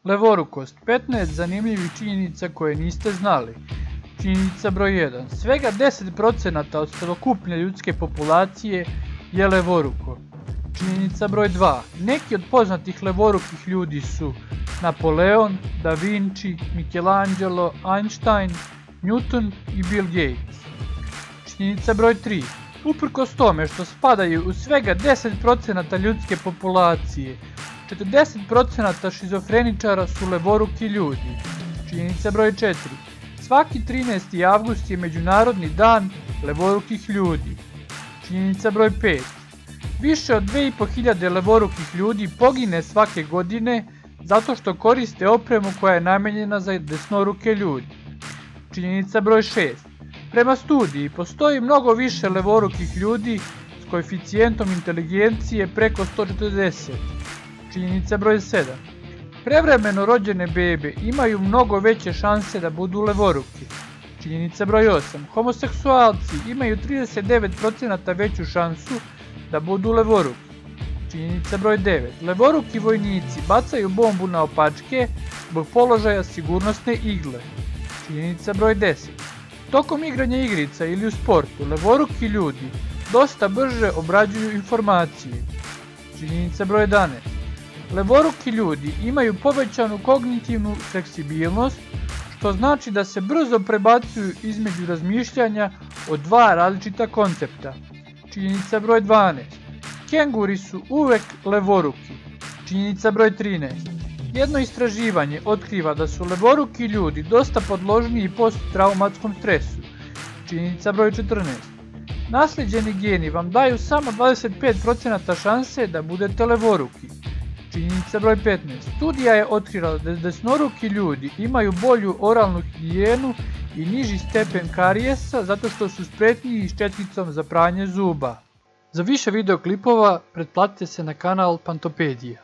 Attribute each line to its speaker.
Speaker 1: Levorukost, 15 zanimljivih činjenica koje niste znali. Činjenica broj 1. Svega 10% od celokupne ljudske populacije je levoruko. Činjenica broj 2. Neki od poznatih levorukih ljudi su Napoleon, Da Vinci, Michelangelo, Einstein, Newton i Bill Gates. Činjenica broj 3. Uprkos tome što spadaju u svega 10% ljudske populacije, 40% šizofreničara su levoruki ljudi. Činjenica broj 4. Svaki 13. avgust je Međunarodni dan levorukih ljudi. Činjenica broj 5. Više od 2500 levorukih ljudi pogine svake godine zato što koriste opremu koja je namenjena za desnoruke ljudi. Činjenica broj 6. Prema studiji postoji mnogo više levorukih ljudi s koeficijentom inteligencije preko 140. Činjenica broj 7. Prevremeno rođene bebe imaju mnogo veće šanse da budu levoruki. Činjenica broj 8. Homoseksualci imaju 39% veću šansu da budu levoruki. Činjenica broj 9. Levoruki vojnici bacaju bombu na opačke zbog položaja sigurnosne igle. Činjenica broj 10. Tokom igranja igrica ili u sportu, levoruki ljudi dosta brže obrađuju informacije. Činjenica broj 11. Levoruki ljudi imaju povećanu kognitivnu fleksibilnost, što znači da se brzo prebacuju između razmišljanja o dva različita koncepta. Činjenica broj 12. Kenguri su uvek levoruki. Činjenica broj 13. Jedno istraživanje otkriva da su levoruki ljudi dosta podložniji posttraumatskom stresu. Činjenica broj 14. Naslijeđeni geni vam daju samo 25% šanse da budete levoruki. Činjenica broj 15. Studija je otkrila da desnoruki ljudi imaju bolju oralnu higijenu i niži stepen karijesa zato što su spretniji s četkicom za pranje zuba. Za više videoklipova pretplatite se na kanal Pantopedija.